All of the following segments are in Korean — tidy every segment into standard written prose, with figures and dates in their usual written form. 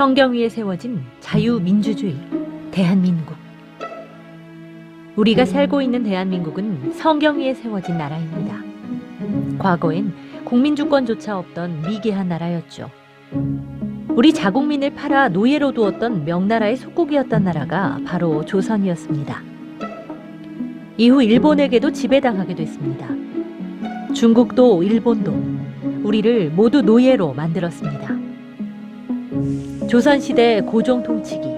성경 위에 세워진 자유민주주의, 대한민국. 우리가 살고 있는 대한민국은 성경 위에 세워진 나라입니다. 과거엔 국민주권조차 없던 미개한 나라였죠. 우리 자국민을 팔아 노예로 두었던 명나라의 속국이었던 나라가 바로 조선이었습니다. 이후 일본에게도 지배당하게 됐습니다. 중국도 일본도 우리를 모두 노예로 만들었습니다. 조선시대 고종 통치기.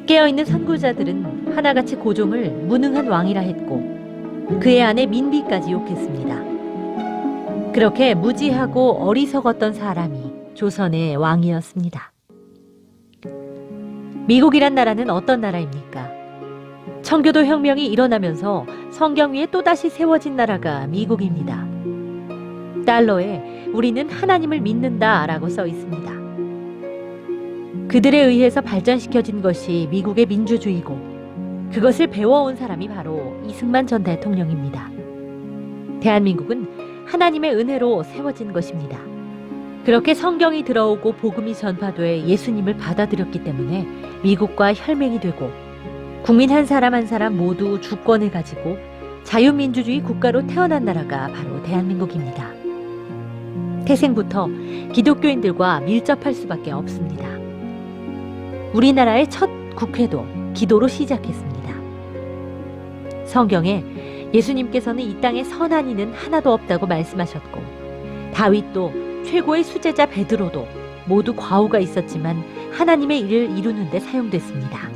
깨어있는 선구자들은 하나같이 고종을 무능한 왕이라 했고 그의 아내 민비까지 욕했습니다. 그렇게 무지하고 어리석었던 사람이 조선의 왕이었습니다. 미국이란 나라는 어떤 나라입니까? 청교도 혁명이 일어나면서 성경 위에 또다시 세워진 나라가 미국입니다. 달러에 우리는 하나님을 믿는다 라고 써 있습니다. 그들에 의해서 발전시켜진 것이 미국의 민주주의고 그것을 배워온 사람이 바로 이승만 전 대통령입니다. 대한민국은 하나님의 은혜로 세워진 것입니다. 그렇게 성경이 들어오고 복음이 전파돼 예수님을 받아들였기 때문에 미국과 혈맹이 되고 국민 한 사람 한 사람 모두 주권을 가지고 자유민주주의 국가로 태어난 나라가 바로 대한민국입니다. 태생부터 기독교인들과 밀접할 수밖에 없습니다. 우리나라의 첫 국회도 기도로 시작했습니다. 성경에 예수님께서는 이 땅에 선한 이는 하나도 없다고 말씀하셨고 다윗도 최고의 수제자 베드로도 모두 과오가 있었지만 하나님의 일을 이루는 데 사용됐습니다.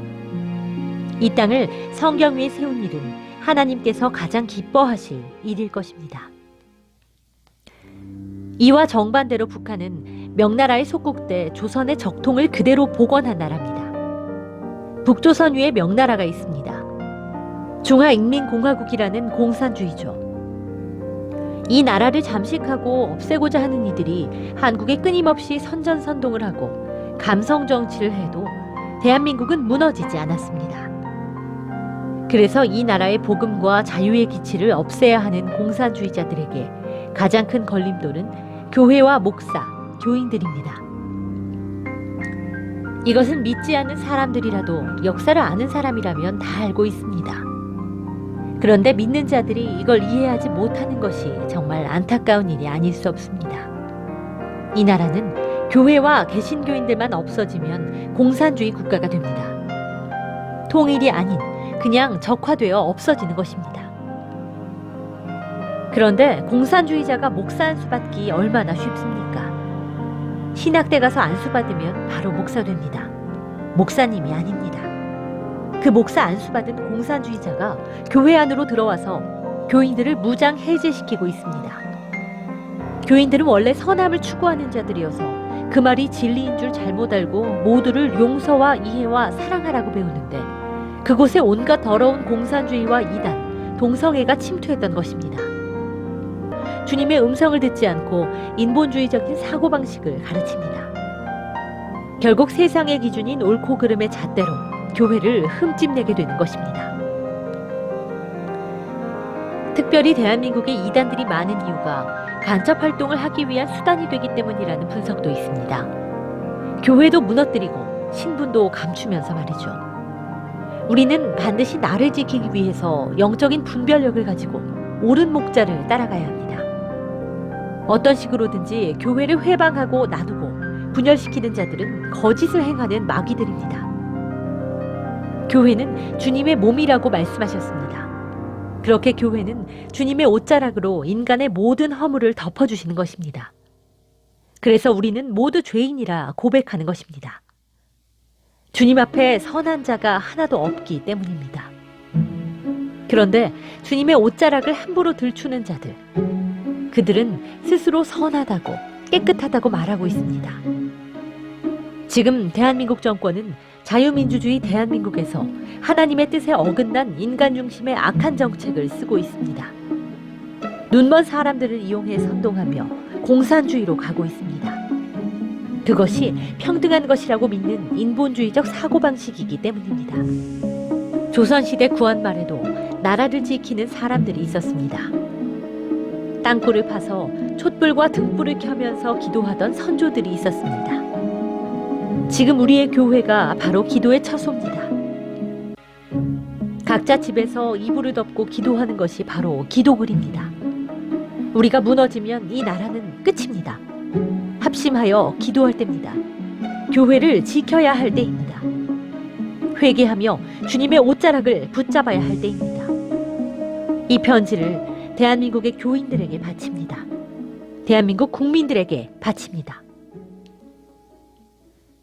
이 땅을 성경 위에 세운 일은 하나님께서 가장 기뻐하실 일일 것입니다. 이와 정반대로 북한은 명나라의 속국 때 조선의 적통을 그대로 복원한 나라입니다. 북조선 위에 명나라가 있습니다. 중화인민공화국이라는 공산주의죠. 이 나라를 잠식하고 없애고자 하는 이들이 한국에 끊임없이 선전선동을 하고 감성 정치를 해도 대한민국은 무너지지 않았습니다. 그래서 이 나라의 복음과 자유의 기치를 없애야 하는 공산주의자들에게 가장 큰 걸림돌은 교회와 목사, 교인들입니다. 이것은 믿지 않는 사람들이라도 역사를 아는 사람이라면 다 알고 있습니다. 그런데 믿는 자들이 이걸 이해하지 못하는 것이 정말 안타까운 일이 아닐 수 없습니다. 이 나라는 교회와 개신교인들만 없어지면 공산주의 국가가 됩니다. 통일이 아닌 그냥 적화되어 없어지는 것입니다. 그런데 공산주의자가 목사 안수 받기 얼마나 쉽습니까? 신학대 가서 안수 받으면 바로 목사 됩니다. 목사님이 아닙니다. 그 목사 안수 받은 공산주의자가 교회 안으로 들어와서 교인들을 무장 해제시키고 있습니다. 교인들은 원래 선함을 추구하는 자들이어서 그 말이 진리인 줄 잘못 알고 모두를 용서와 이해와 사랑하라고 배우는데 그곳에 온갖 더러운 공산주의와 이단, 동성애가 침투했던 것입니다. 주님의 음성을 듣지 않고 인본주의적인 사고방식을 가르칩니다. 결국 세상의 기준인 옳고 그름의 잣대로 교회를 흠집내게 되는 것입니다. 특별히 대한민국에 이단들이 많은 이유가 간첩 활동을 하기 위한 수단이 되기 때문이라는 분석도 있습니다. 교회도 무너뜨리고 신분도 감추면서 말이죠. 우리는 반드시 나를 지키기 위해서 영적인 분별력을 가지고 옳은 목자를 따라가야 합니다. 어떤 식으로든지 교회를 회방하고 놔두고 분열시키는 자들은 거짓을 행하는 마귀들입니다. 교회는 주님의 몸이라고 말씀하셨습니다. 그렇게 교회는 주님의 옷자락으로 인간의 모든 허물을 덮어주시는 것입니다. 그래서 우리는 모두 죄인이라 고백하는 것입니다. 주님 앞에 선한 자가 하나도 없기 때문입니다. 그런데 주님의 옷자락을 함부로 들추는 자들, 그들은 스스로 선하다고 깨끗하다고 말하고 있습니다. 지금 대한민국 정권은 자유민주주의 대한민국에서 하나님의 뜻에 어긋난 인간 중심의 악한 정책을 쓰고 있습니다. 눈먼 사람들을 이용해 선동하며 공산주의로 가고 있습니다. 그것이 평등한 것이라고 믿는 인본주의적 사고방식이기 때문입니다. 조선시대 구한말에도 나라를 지키는 사람들이 있었습니다. 땅굴을 파서 촛불과 등불을 켜면서 기도하던 선조들이 있었습니다. 지금 우리의 교회가 바로 기도의 처소입니다. 각자 집에서 이불을 덮고 기도하는 것이 바로 기도글입니다. 우리가 무너지면 이 나라는 끝입니다. 합심하여 기도할 때입니다. 교회를 지켜야 할 때입니다. 회개하며 주님의 옷자락을 붙잡아야 할 때입니다. 이 편지를 대한민국의 교인들에게 바칩니다. 대한민국 국민들에게 바칩니다.